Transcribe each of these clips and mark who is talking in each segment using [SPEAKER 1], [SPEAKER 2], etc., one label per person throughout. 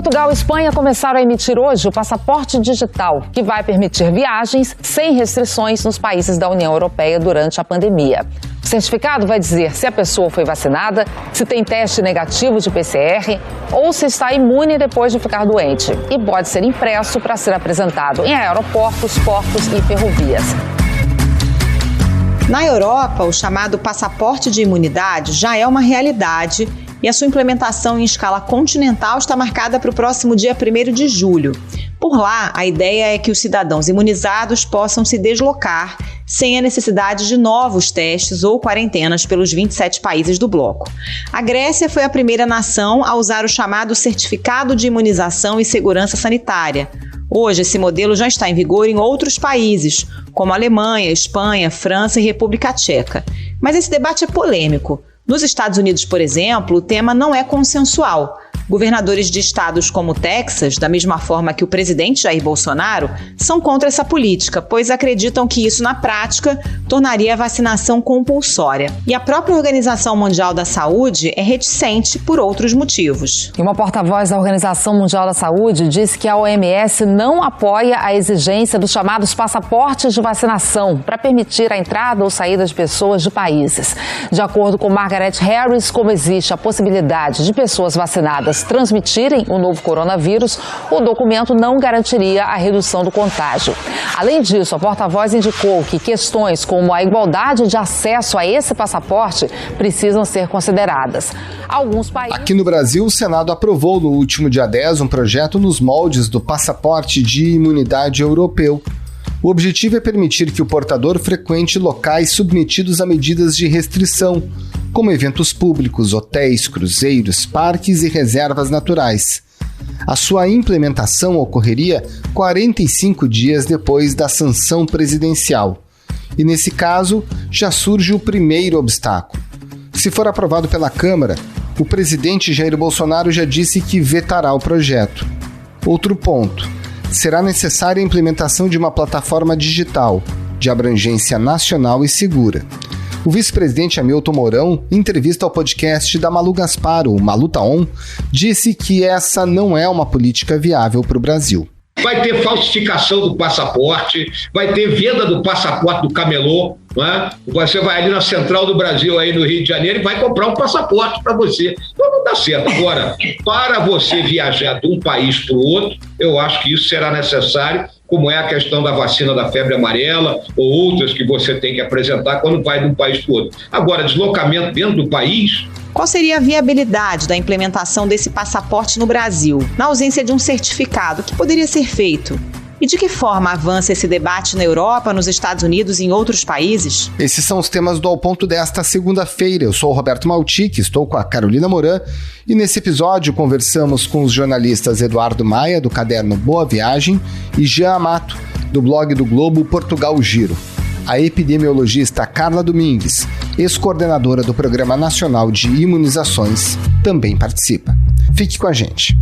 [SPEAKER 1] Portugal e Espanha começaram a emitir hoje o passaporte digital, que vai permitir viagens sem restrições nos países da União Europeia durante a pandemia. O certificado vai dizer se a pessoa foi vacinada, se tem teste negativo de PCR ou se está imune depois de ficar doente. E pode ser impresso para ser apresentado em aeroportos, portos e ferrovias.
[SPEAKER 2] Na Europa, o chamado passaporte de imunidade já é uma realidade e a sua implementação em escala continental está marcada para o próximo dia 1º de julho. Por lá, a ideia é que os cidadãos imunizados possam se deslocar sem a necessidade de novos testes ou quarentenas pelos 27 países do bloco. A Grécia foi a primeira nação a usar o chamado Certificado de Imunização e Segurança Sanitária. Hoje, esse modelo já está em vigor em outros países, como Alemanha, Espanha, França e República Tcheca. Mas esse debate é polêmico. Nos Estados Unidos, por exemplo, o tema não é consensual. Governadores de estados como o Texas, da mesma forma que o presidente Jair Bolsonaro, são contra essa política, pois acreditam que isso, na prática, tornaria a vacinação compulsória. E a própria Organização Mundial da Saúde é reticente por outros motivos.
[SPEAKER 1] E uma porta-voz da Organização Mundial da Saúde disse que a OMS não apoia a exigência dos chamados passaportes de vacinação para permitir a entrada ou saída de pessoas de países. De acordo com Margaret Harris, como existe a possibilidade de pessoas vacinadas transmitirem o novo coronavírus, o documento não garantiria a redução do contágio. Além disso, a porta-voz indicou que questões como a igualdade de acesso a esse passaporte precisam ser consideradas. Alguns países...
[SPEAKER 3] Aqui no Brasil, o Senado aprovou no último dia 10 um projeto nos moldes do passaporte de imunidade europeu. O objetivo é permitir que o portador frequente locais submetidos a medidas de restrição, como eventos públicos, hotéis, cruzeiros, parques e reservas naturais. A sua implementação ocorreria 45 dias depois da sanção presidencial. E nesse caso, já surge o primeiro obstáculo. Se for aprovado pela Câmara, o presidente Jair Bolsonaro já disse que vetará o projeto. Outro ponto: será necessária a implementação de uma plataforma digital, de abrangência nacional e segura. O vice-presidente Hamilton Mourão, em entrevista ao podcast da Malu Gasparo, o Malu Tá On, disse que essa não é uma política viável para o Brasil.
[SPEAKER 4] Vai ter falsificação do passaporte, vai ter venda do passaporte do camelô, não é? Você vai ali na Central do Brasil, aí no Rio de Janeiro, e vai comprar um passaporte para você. Então não dá certo. Agora, para você viajar de um país para o outro, eu acho que isso será necessário, como é a questão da vacina da febre amarela ou outras que você tem que apresentar quando vai de um país para o outro. Agora, deslocamento dentro do país...
[SPEAKER 2] Qual seria a viabilidade da implementação desse passaporte no Brasil, na ausência de um certificado? O que poderia ser feito? E de que forma avança esse debate na Europa, nos Estados Unidos e em outros países?
[SPEAKER 3] Esses são os temas do Ao Ponto desta segunda-feira. Eu sou o Roberto Maltic, estou com a Carolina Moran e nesse episódio conversamos com os jornalistas Eduardo Maia, do caderno Boa Viagem, e Jean Amato, do blog do Globo Portugal Giro. A epidemiologista Carla Domingues, ex-coordenadora do Programa Nacional de Imunizações, também participa. Fique com a gente.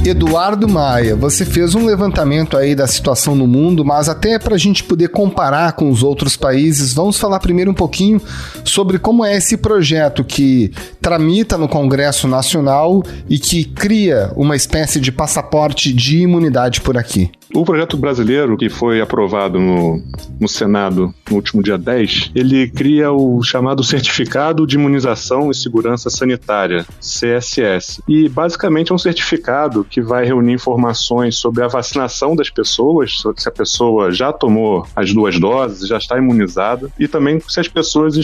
[SPEAKER 3] Eduardo Maia, você fez um levantamento aí da situação no mundo, mas até para a gente poder comparar com os outros países, vamos falar primeiro um pouquinho sobre como é esse projeto que tramita no Congresso Nacional e que cria uma espécie de passaporte de imunidade por aqui.
[SPEAKER 5] O projeto brasileiro, que foi aprovado no Senado no último dia 10, ele cria o chamado Certificado de Imunização e Segurança Sanitária, CSS. E basicamente é um certificado que vai reunir informações sobre a vacinação das pessoas, se a pessoa já tomou as 2 doses, já está imunizada, e também se as pessoas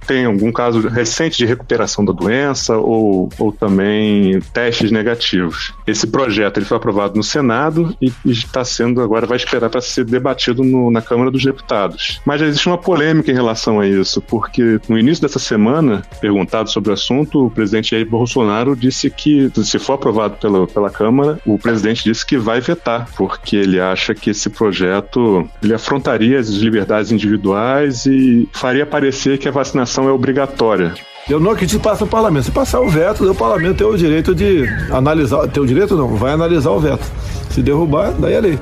[SPEAKER 5] tem algum caso recente de recuperação da doença ou também testes negativos. Esse projeto ele foi aprovado no Senado e está sendo agora, vai esperar para ser debatido na Câmara dos Deputados. Mas já existe uma polêmica em relação a isso, porque no início dessa semana, perguntado sobre o assunto, o presidente Jair Bolsonaro disse que, se for aprovado pela Câmara, o presidente disse que vai vetar, porque ele acha que esse projeto ele afrontaria as liberdades individuais e faria parecer que a vacinação é obrigatória.
[SPEAKER 6] Eu não acredito que passe no parlamento. Se passar o veto, o parlamento tem o direito de analisar. Tem o direito não, vai analisar o veto. Se derrubar, daí é lei.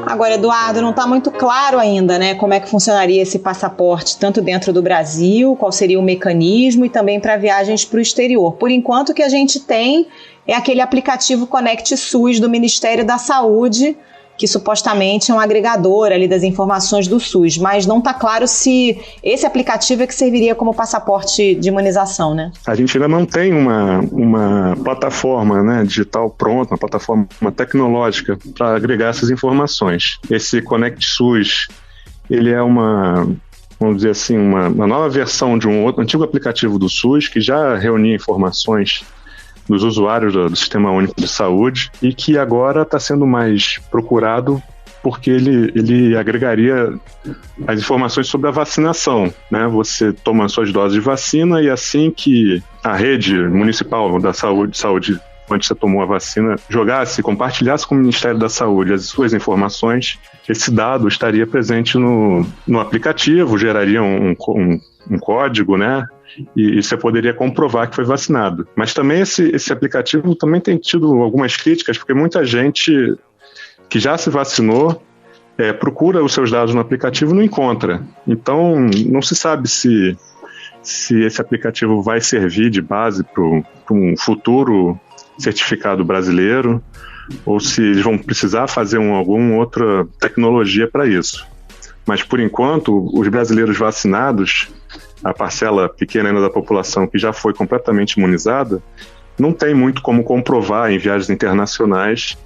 [SPEAKER 2] Agora, Eduardo, não está muito claro ainda, né, como é que funcionaria esse passaporte, tanto dentro do Brasil, qual seria o mecanismo e também para viagens para o exterior. Por enquanto, o que a gente tem é aquele aplicativo Conect SUS do Ministério da Saúde, que supostamente é um agregador ali das informações do SUS, mas não está claro se esse aplicativo é que serviria como passaporte de imunização, né?
[SPEAKER 5] A gente ainda não tem uma plataforma, né, digital pronta, uma plataforma tecnológica para agregar essas informações. Esse Conect SUS, ele é vamos dizer assim, uma nova versão de um outro antigo aplicativo do SUS que já reunia informações dos usuários do Sistema Único de Saúde e que agora está sendo mais procurado porque ele agregaria as informações sobre a vacinação, né? Você toma suas doses de vacina e assim que a rede municipal da saúde onde você tomou a vacina compartilhasse com o Ministério da Saúde as suas informações, esse dado estaria presente no aplicativo, geraria um código, né? E você poderia comprovar que foi vacinado. Mas também esse aplicativo também tem tido algumas críticas, porque muita gente que já se vacinou procura os seus dados no aplicativo e não encontra. Então, não se sabe se esse aplicativo vai servir de base para um futuro certificado brasileiro ou se eles vão precisar fazer alguma outra tecnologia para isso. Mas, por enquanto, os brasileiros vacinados, a parcela pequena ainda da população que já foi completamente imunizada, não tem muito como comprovar em viagens internacionais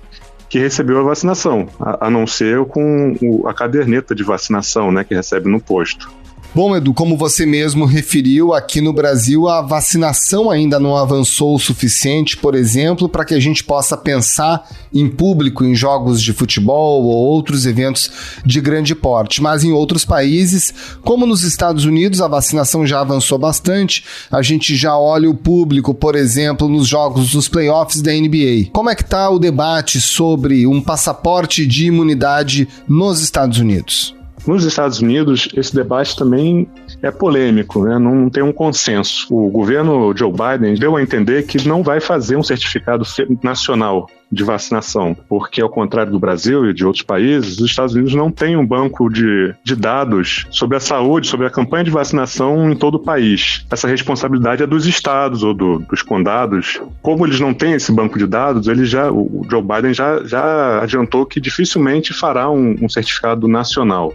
[SPEAKER 5] que recebeu a vacinação, a não ser com a caderneta de vacinação, né, que recebe no posto.
[SPEAKER 3] Bom, Edu, como você mesmo referiu, aqui no Brasil a vacinação ainda não avançou o suficiente, por exemplo, para que a gente possa pensar em público em jogos de futebol ou outros eventos de grande porte. Mas em outros países, como nos Estados Unidos, a vacinação já avançou bastante. A gente já olha o público, por exemplo, nos jogos dos playoffs da NBA. Como é que está o debate sobre um passaporte de imunidade nos Estados Unidos?
[SPEAKER 5] Nos Estados Unidos, esse debate também é polêmico, né? Não tem um consenso. O governo Joe Biden deu a entender que não vai fazer um certificado nacional de vacinação, porque ao contrário do Brasil e de outros países, os Estados Unidos não têm um banco de dados sobre a saúde, sobre a campanha de vacinação em todo o país. Essa responsabilidade é dos estados ou dos condados. Como eles não têm esse banco de dados, o Joe Biden já adiantou que dificilmente fará um certificado nacional.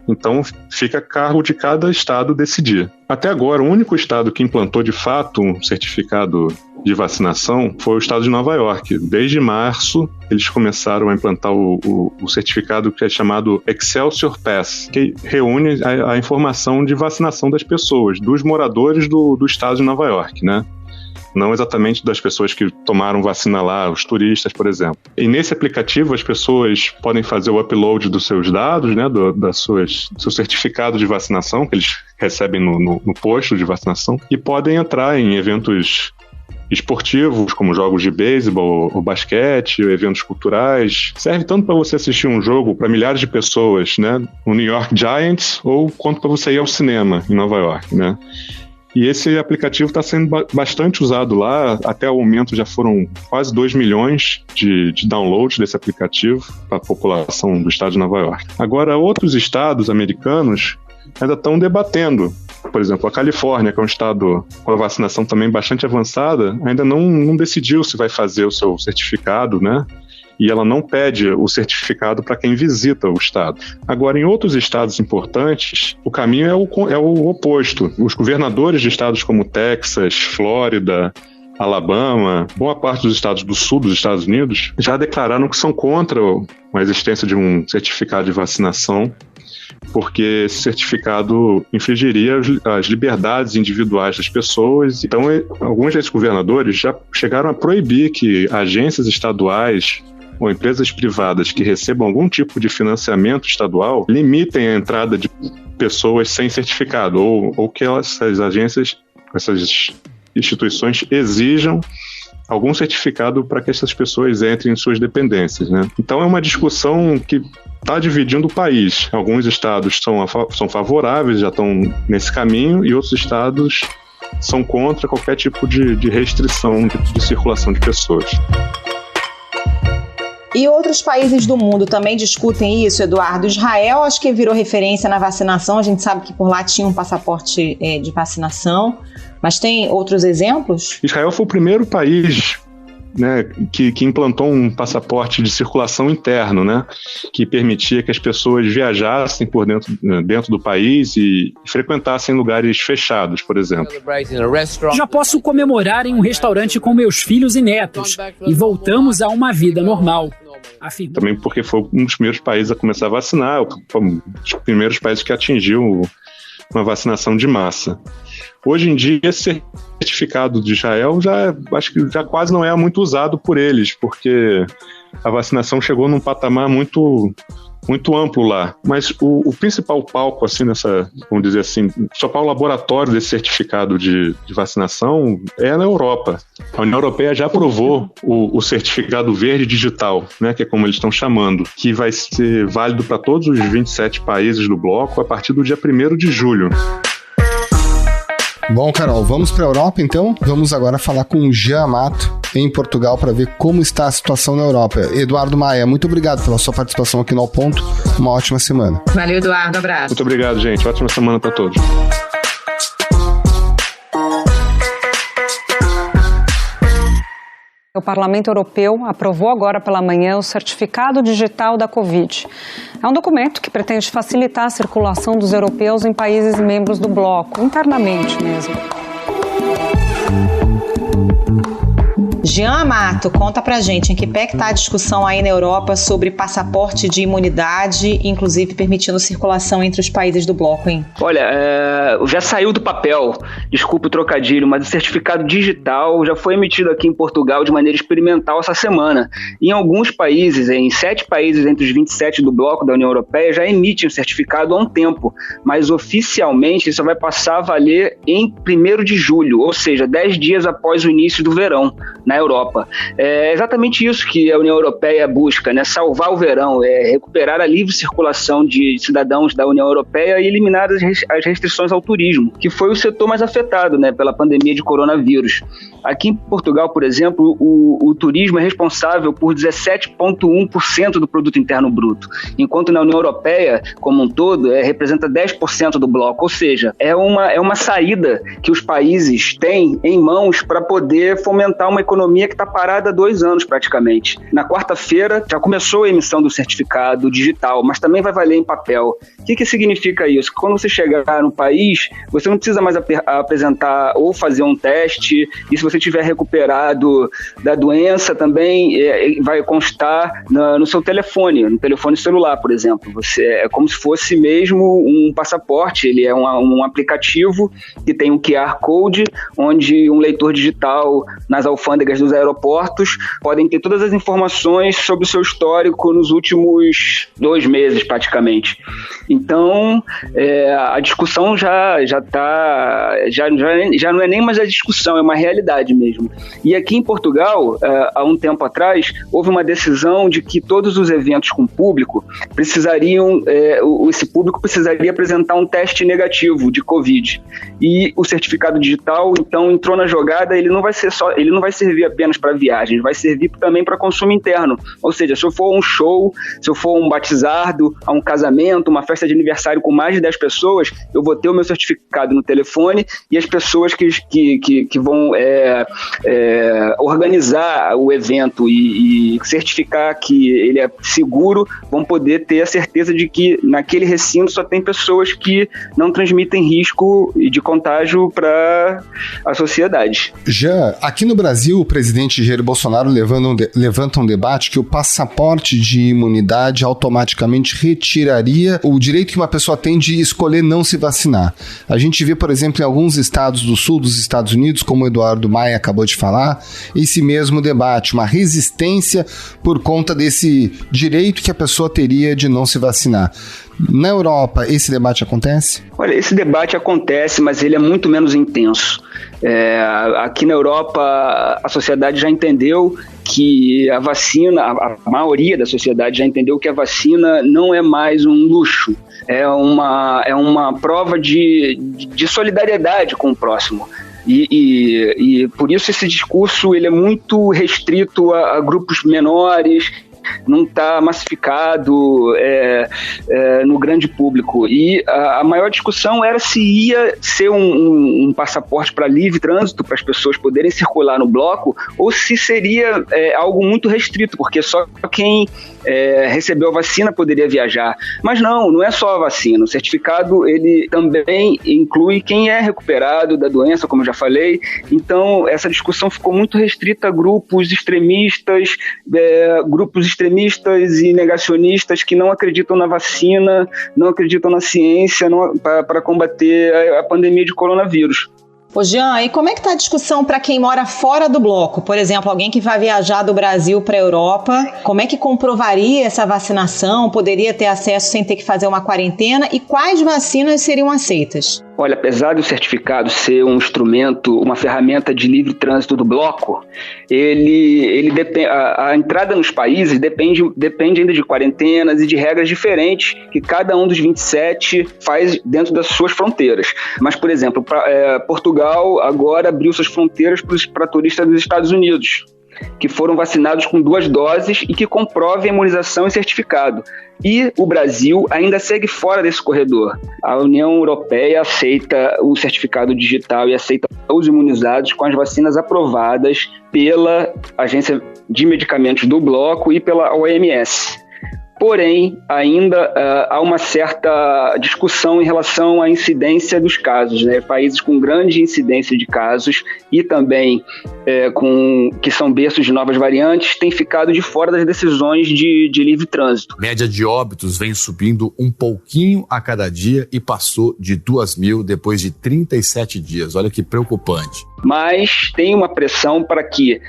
[SPEAKER 5] Então, fica a cargo de cada estado decidir. Até agora, o único estado que implantou de fato um certificado de vacinação foi o estado de Nova York. Desde março, eles começaram a implantar o certificado que é chamado Excelsior Pass, que reúne a informação de vacinação das pessoas, dos moradores do estado de Nova York, né? Não exatamente das pessoas que tomaram vacina lá, os turistas, por exemplo. E nesse aplicativo as pessoas podem fazer o upload dos seus dados, né, do seu certificado de vacinação, que eles recebem no posto de vacinação, e podem entrar em eventos esportivos, como jogos de beisebol ou basquete, ou eventos culturais. Serve tanto para você assistir um jogo para milhares de pessoas, né, no New York Giants, ou quanto para você ir ao cinema em Nova York, né? E esse aplicativo está sendo bastante usado lá. Até o momento já foram quase 2 milhões de downloads desse aplicativo para a população do estado de Nova York. Agora, outros estados americanos ainda estão debatendo. Por exemplo, a Califórnia, que é um estado com a vacinação também bastante avançada, ainda não decidiu se vai fazer o seu certificado, né? E ela não pede o certificado para quem visita o estado. Agora, em outros estados importantes, o caminho é o oposto. Os governadores de estados como Texas, Flórida, Alabama, boa parte dos estados do sul dos Estados Unidos já declararam que são contra a existência de um certificado de vacinação, porque esse certificado infringiria as liberdades individuais das pessoas. Então, alguns desses governadores já chegaram a proibir que agências estaduais ou empresas privadas que recebam algum tipo de financiamento estadual limitem a entrada de pessoas sem certificado, ou que essas agências, essas instituições exijam algum certificado para que essas pessoas entrem em suas dependências, né? Então é uma discussão que está dividindo o país. Alguns estados são favoráveis, já estão nesse caminho, e outros estados são contra qualquer tipo de restrição de circulação de pessoas.
[SPEAKER 2] E outros países do mundo também discutem isso, Eduardo? Israel acho que virou referência na vacinação, a gente sabe que por lá tinha um passaporte de vacinação, mas tem outros exemplos?
[SPEAKER 5] Israel foi o primeiro país, né, que implantou um passaporte de circulação interno, né, que permitia que as pessoas viajassem por dentro do país e frequentassem lugares fechados, por exemplo.
[SPEAKER 7] Já posso comemorar em um restaurante com meus filhos e netos e voltamos a uma vida normal. Afirmou.
[SPEAKER 5] Também porque foi um dos primeiros países a começar a vacinar, um dos primeiros países que atingiu uma vacinação de massa. Hoje em dia, esse certificado de Israel acho que já quase não é muito usado por eles, porque a vacinação chegou num patamar muito amplo lá. Mas o principal palco, assim, vamos dizer assim, o principal laboratório desse certificado de vacinação é na Europa. A União Europeia já aprovou o certificado verde digital, né, que é como eles estão chamando, que vai ser válido para todos os 27 países do bloco a partir do dia 1º de julho.
[SPEAKER 3] Bom, Carol, vamos para a Europa então? Vamos agora falar com o Jean Amato em Portugal para ver como está a situação na Europa. Eduardo Maia, muito obrigado pela sua participação aqui no Ao Ponto. Uma ótima semana.
[SPEAKER 2] Valeu, Eduardo. Abraço.
[SPEAKER 5] Muito obrigado, gente. Ótima semana para todos.
[SPEAKER 8] O Parlamento Europeu aprovou agora pela manhã o Certificado Digital da Covid. É um documento que pretende facilitar a circulação dos europeus em países membros do bloco, internamente mesmo.
[SPEAKER 2] Jean Amato, conta pra gente em que pé que tá a discussão aí na Europa sobre passaporte de imunidade, inclusive permitindo circulação entre os países do bloco, hein?
[SPEAKER 9] Olha, já saiu do papel, desculpa o trocadilho, mas o certificado digital já foi emitido aqui em Portugal de maneira experimental essa semana. Em alguns países, em 7 países entre os 27 do bloco da União Europeia, já emitem o certificado há um tempo, mas oficialmente isso vai passar a valer em 1º de julho, ou seja, 10 dias após o início do verão na Europa. É exatamente isso que a União Europeia busca, né? Salvar o verão, recuperar a livre circulação de cidadãos da União Europeia e eliminar as restrições ao turismo, que foi o setor mais afetado, né, pela pandemia de coronavírus. Aqui em Portugal, por exemplo, o turismo é responsável por 17,1% do produto interno bruto, enquanto na União Europeia, como um todo, representa 10% do bloco, ou seja, é uma saída que os países têm em mãos para poder fomentar uma economia que está parada há 2 anos praticamente. Na quarta-feira já começou a emissão do certificado digital, mas também vai valer em papel. O que significa isso? Que quando você chegar no país, você não precisa mais apresentar ou fazer um teste, e se você tiver recuperado da doença também vai constar no seu telefone, no telefone celular, por exemplo. É como se fosse mesmo um passaporte, ele é um aplicativo que tem um QR Code, onde um leitor digital nas alfândegas dos aeroportos podem ter todas as informações sobre o seu histórico nos últimos 2 meses, praticamente. Então, a discussão já não é nem mais a discussão, é uma realidade mesmo. E aqui em Portugal, há um tempo atrás, houve uma decisão de que todos os eventos com público esse público precisaria apresentar um teste negativo de Covid. E o certificado digital, então, entrou na jogada. Ele não vai servir apenas para viagens, vai servir também para consumo interno. Ou seja, se eu for um show, se eu for um batizado, um casamento, uma festa de aniversário com mais de 10 pessoas, eu vou ter o meu certificado no telefone, e as pessoas que vão organizar o evento e certificar que ele é seguro, vão poder ter a certeza de que naquele recinto só tem pessoas que não transmitem risco de contágio para a sociedade.
[SPEAKER 3] Já aqui no Brasil, o presidente Jair Bolsonaro levanta um debate que o passaporte de imunidade automaticamente retiraria o direito que uma pessoa tem de escolher não se vacinar. A gente vê, por exemplo, em alguns estados do sul dos Estados Unidos, como o Eduardo Maia acabou de falar, esse mesmo debate, uma resistência por conta desse direito que a pessoa teria de não se vacinar. Na Europa, esse debate acontece?
[SPEAKER 9] Olha, esse debate acontece, mas ele é muito menos intenso. Aqui na Europa, a sociedade já entendeu que a vacina, a maioria da sociedade já entendeu que a vacina não é mais um luxo, é uma prova de solidariedade com o próximo. E por isso esse discurso ele é muito restrito a grupos menores, não está massificado no grande público. E a maior discussão era se ia ser um passaporte para livre trânsito, para as pessoas poderem circular no bloco, ou se seria algo muito restrito, porque só quem recebeu a vacina poderia viajar. Mas não é só a vacina. O certificado, ele também inclui quem é recuperado da doença, como eu já falei. Então, essa discussão ficou muito restrita a grupos extremistas e negacionistas que não acreditam na vacina, não acreditam na ciência para combater a pandemia de coronavírus.
[SPEAKER 2] Ô Jean, e como é que está a discussão para quem mora fora do bloco? Por exemplo, alguém que vai viajar do Brasil para a Europa, como é que comprovaria essa vacinação? Poderia ter acesso sem ter que fazer uma quarentena? E quais vacinas seriam aceitas?
[SPEAKER 9] Olha, apesar do certificado ser um instrumento, uma ferramenta de livre trânsito do bloco, a entrada nos países depende ainda de quarentenas e de regras diferentes que cada um dos 27 faz dentro das suas fronteiras. Mas, por exemplo, Portugal agora abriu suas fronteiras para turistas dos Estados Unidos, que foram vacinados com 2 doses e que comprovem a imunização e certificado. E o Brasil ainda segue fora desse corredor. A União Europeia aceita o certificado digital e aceita os imunizados com as vacinas aprovadas pela Agência de Medicamentos do Bloco e pela OMS. Porém, ainda há uma certa discussão em relação à incidência dos casos, né? Países com grande incidência de casos e também que são berços de novas variantes têm ficado de fora das decisões de livre trânsito.
[SPEAKER 10] Média de óbitos vem subindo um pouquinho a cada dia e passou de 2.000 depois de 37 dias. Olha que preocupante.
[SPEAKER 9] Mas tem uma pressão para que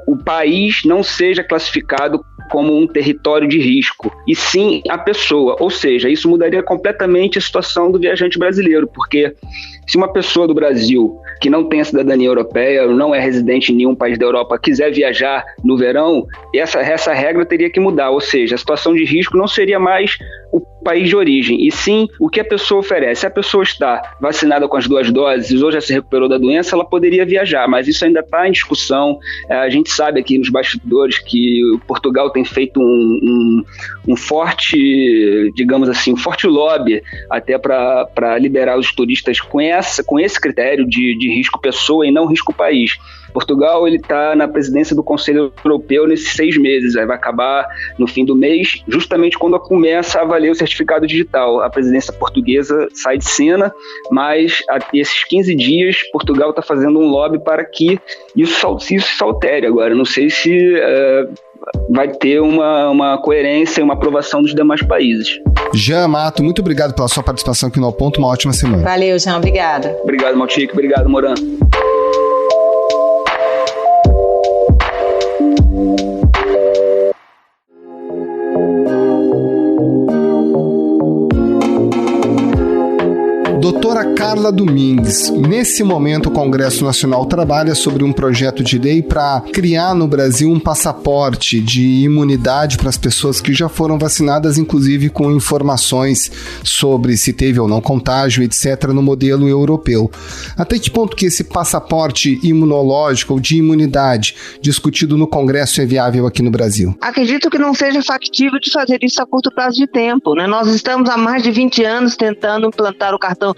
[SPEAKER 9] o país não seja classificado como um território de risco, e sim a pessoa. Ou seja, isso mudaria completamente a situação do viajante brasileiro, porque se uma pessoa do Brasil que não tem a cidadania europeia, não é residente em nenhum país da Europa, quiser viajar no verão, essa regra teria que mudar. Ou seja, a situação de risco não seria mais o país de origem, e sim o que a pessoa oferece. Se a pessoa está vacinada com as 2 doses ou já se recuperou da doença, ela poderia viajar, mas isso ainda está em discussão. A gente sabe aqui nos bastidores que Portugal tem feito um forte, digamos assim, um forte lobby até para liberar os turistas com esse critério de risco pessoa e não risco país. Portugal está na presidência do Conselho Europeu nesses 6 meses, vai acabar no fim do mês, justamente quando começa a valer o certificado digital. A presidência portuguesa sai de cena, mas esses 15 dias Portugal está fazendo um lobby para que isso se altere agora. Não sei se vai ter uma coerência e uma aprovação dos demais países.
[SPEAKER 3] Jean Mato, muito obrigado pela sua participação aqui no Ao Ponto, uma ótima semana.
[SPEAKER 2] Valeu, Jean, obrigada.
[SPEAKER 9] Obrigado, Maltico, obrigado, Moran.
[SPEAKER 3] Doutora Carla Domingues, nesse momento o Congresso Nacional trabalha sobre um projeto de lei para criar no Brasil um passaporte de imunidade para as pessoas que já foram vacinadas, inclusive com informações sobre se teve ou não contágio, etc., no modelo europeu. Até que ponto que esse passaporte imunológico ou de imunidade discutido no Congresso é viável aqui no Brasil?
[SPEAKER 11] Acredito que não seja factível de fazer isso a curto prazo de tempo, né? Nós estamos há mais de 20 anos tentando implantar o cartão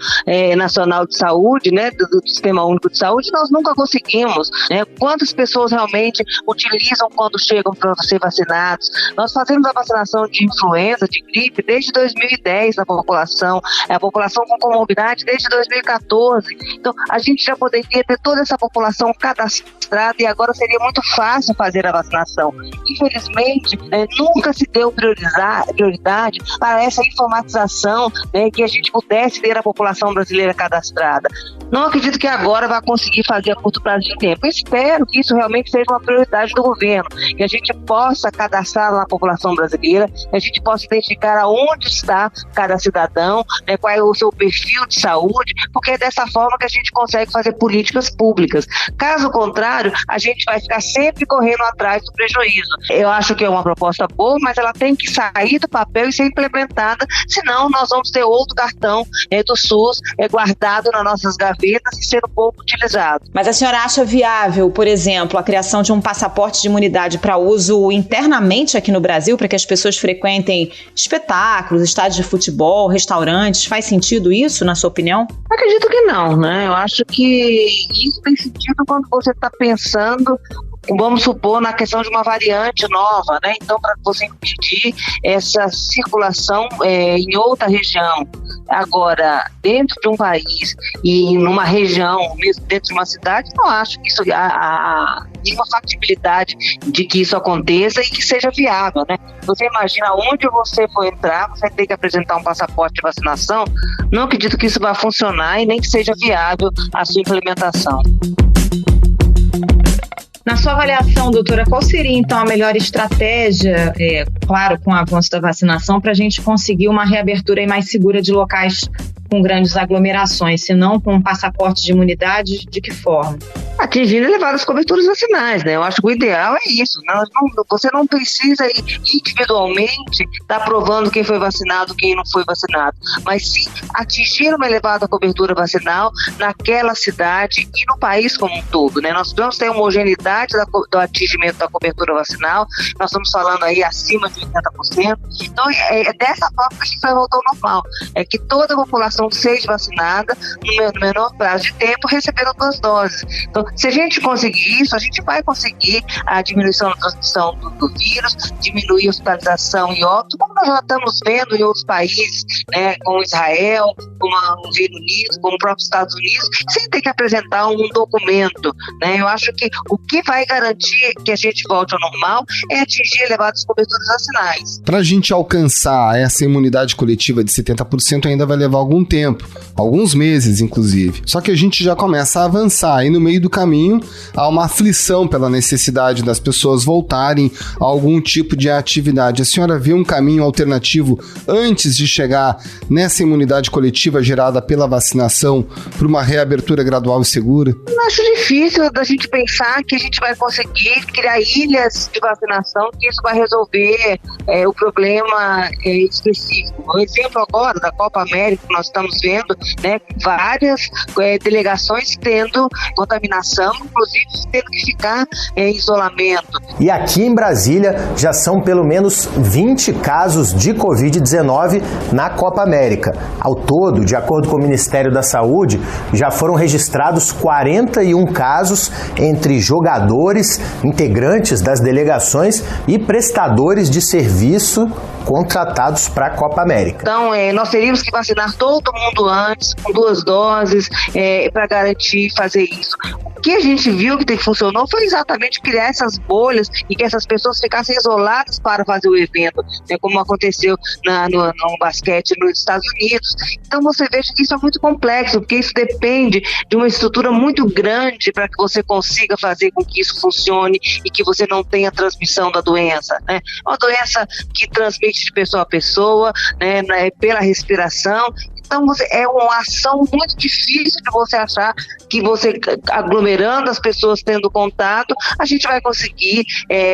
[SPEAKER 11] nacional de saúde, né, do Sistema Único de Saúde, nós nunca conseguimos, né? Quantas pessoas realmente utilizam quando chegam para ser vacinados? Nós fazemos a vacinação de influenza, de gripe, desde 2010 na população, a população com comorbidade desde 2014. Então, a gente já poderia ter toda essa população cadastrada e agora seria muito fácil fazer a vacinação. Infelizmente, nunca se deu prioridade para essa informatização, né, que a gente pudesse ter a população brasileira cadastrada. Não acredito que agora vai conseguir fazer a curto prazo de tempo. Eu espero que isso realmente seja uma prioridade do governo, que a gente possa cadastrar na população brasileira, que a gente possa identificar aonde está cada cidadão, né, qual é o seu perfil de saúde, porque é dessa forma que a gente consegue fazer políticas públicas. Caso contrário, a gente vai ficar sempre correndo atrás do prejuízo. Eu acho que é uma proposta boa, mas ela tem que sair do papel e ser implementada, senão nós vamos ter outro cartão do SUS temos guardado nas nossas gavetas e sendo pouco utilizado.
[SPEAKER 2] Mas a senhora acha viável, por exemplo, a criação de um passaporte de imunidade para uso internamente aqui no Brasil, para que as pessoas frequentem espetáculos, estádios de futebol, restaurantes? Faz sentido isso, na sua opinião?
[SPEAKER 11] Acredito que não, né? Eu acho que isso tem sentido quando você está pensando, vamos supor, na questão de uma variante nova, né? Então, para você impedir essa circulação em outra região. Agora, dentro de um país e numa região, mesmo dentro de uma cidade, não acho que isso há nenhuma factibilidade de que isso aconteça e que seja viável, né? Você imagina onde você for entrar, você tem que apresentar um passaporte de vacinação. Não acredito que isso vai funcionar e nem que seja viável a sua implementação.
[SPEAKER 2] Na sua avaliação, doutora, qual seria então a melhor estratégia, claro, com o avanço da vacinação, para a gente conseguir uma reabertura aí mais segura de locais com grandes aglomerações, se não com um passaporte de imunidade, de que forma?
[SPEAKER 11] Atingir elevadas coberturas vacinais, né? Eu acho que o ideal é isso. Você não precisa individualmente estar provando quem foi vacinado, quem não foi vacinado, mas sim atingir uma elevada cobertura vacinal naquela cidade e no país como um todo, né? Nós vamos ter homogeneidade do atingimento da cobertura vacinal, nós estamos falando aí acima de 80%. Então, é dessa forma que a gente vai voltar ao normal. É que toda a população seja vacinada no menor prazo de tempo, recebendo 2 doses. Então, se a gente conseguir isso, a gente vai conseguir a diminuição da transmissão do vírus, diminuir a hospitalização e óbito, como nós já estamos vendo em outros países, né, como Israel, como o Reino Unido, como o próprio Estados Unidos, sem ter que apresentar um documento, né? Eu acho que o que vai garantir que a gente volte ao normal é atingir elevadas coberturas vacinais.
[SPEAKER 3] Para a gente alcançar essa imunidade coletiva de 70% ainda vai levar algum tempo, alguns meses inclusive. Só que a gente já começa a avançar e no meio do caminho há uma aflição pela necessidade das pessoas voltarem a algum tipo de atividade. A senhora vê um caminho alternativo antes de chegar nessa imunidade coletiva gerada pela vacinação para uma reabertura gradual e segura?
[SPEAKER 11] Eu acho difícil da gente pensar que a gente vai conseguir criar ilhas de vacinação, que isso vai resolver o problema específico. Um exemplo agora da Copa América, que nós estamos vendo, né, várias delegações tendo contaminação, inclusive tendo que ficar em isolamento.
[SPEAKER 12] E aqui em Brasília já são pelo menos 20 casos de Covid-19 na Copa América. Ao todo, de acordo com o Ministério da Saúde, já foram registrados 41 casos entre jogadores, integrantes das delegações e prestadores de serviço contratados para a Copa América.
[SPEAKER 11] Então, nós teríamos que vacinar todo mundo antes, com 2 doses, para garantir fazer isso. O que a gente viu que funcionou foi exatamente criar essas bolhas e que essas pessoas ficassem isoladas para fazer o evento, né, como aconteceu no basquete nos Estados Unidos. Então você veja que isso é muito complexo, porque isso depende de uma estrutura muito grande para que você consiga fazer com que isso funcione e que você não tenha transmissão da doença, né? Uma doença que transmite de pessoa a pessoa, né, pela respiração. Então, é uma ação muito difícil de você achar que você, aglomerando as pessoas, tendo contato, a gente vai conseguir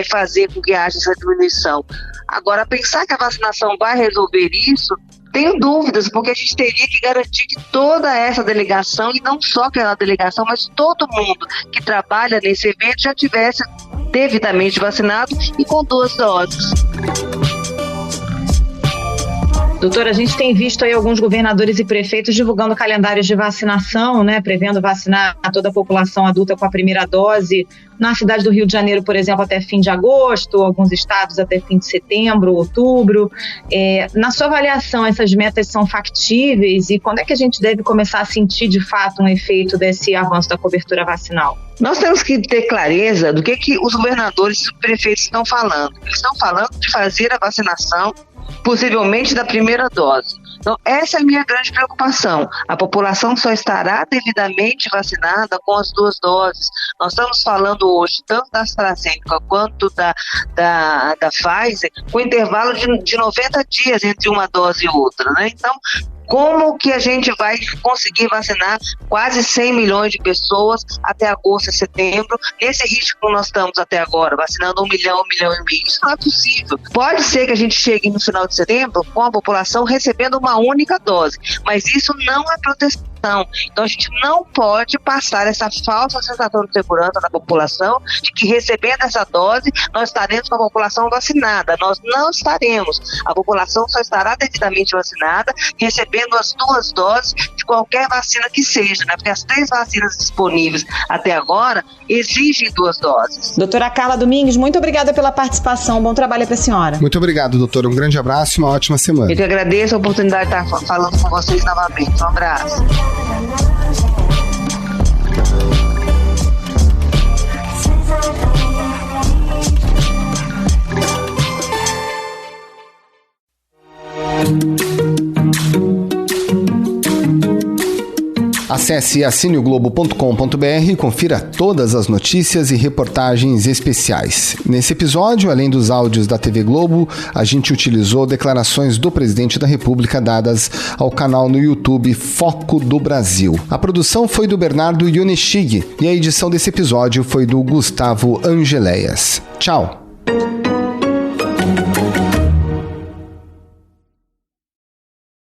[SPEAKER 11] fazer com que haja essa diminuição. Agora, pensar que a vacinação vai resolver isso, tenho dúvidas, porque a gente teria que garantir que toda essa delegação, e não só aquela delegação, mas todo mundo que trabalha nesse evento já tivesse devidamente vacinado e com 2 doses.
[SPEAKER 2] Doutora, a gente tem visto aí alguns governadores e prefeitos divulgando calendários de vacinação, né, prevendo vacinar toda a população adulta com a primeira dose. Na cidade do Rio de Janeiro, por exemplo, até fim de agosto, alguns estados até fim de setembro, outubro. Na sua avaliação, essas metas são factíveis e quando é que a gente deve começar a sentir de fato um efeito desse avanço da cobertura vacinal?
[SPEAKER 11] Nós temos que ter clareza do que os governadores e os prefeitos estão falando. Eles estão falando de fazer a vacinação possivelmente da primeira dose. Então, essa é a minha grande preocupação. A população só estará devidamente vacinada com as 2 doses. Nós estamos falando hoje tanto da AstraZeneca quanto da Pfizer com intervalo de 90 dias entre uma dose e outra, né? Então, Como que a gente vai conseguir vacinar quase 100 milhões de pessoas até agosto e setembro, nesse ritmo que nós estamos até agora, vacinando 1 milhão, 1 milhão e meio? Isso não é possível. Pode ser que a gente chegue no final de setembro com a população recebendo uma única dose, mas isso não é proteção. Então a gente não pode passar essa falsa sensação de segurança na população de que recebendo essa dose nós estaremos com a população vacinada. Nós não estaremos. A população só estará devidamente vacinada recebendo as 2 doses de qualquer vacina que seja, né? Porque as 3 vacinas disponíveis até agora exigem 2 doses.
[SPEAKER 2] Doutora Carla Domingues, muito obrigada pela participação. Bom trabalho para a senhora.
[SPEAKER 3] Muito obrigado, doutora. Um grande abraço e uma ótima semana.
[SPEAKER 11] Eu que agradeço a oportunidade de estar falando com vocês novamente. Um abraço.
[SPEAKER 3] Acesse assineglobo.com.br e confira todas as notícias e reportagens especiais. Nesse episódio, além dos áudios da TV Globo, a gente utilizou declarações do presidente da República dadas ao canal no YouTube Foco do Brasil. A produção foi do Bernardo Ioneshig e a edição desse episódio foi do Gustavo Angeléias. Tchau!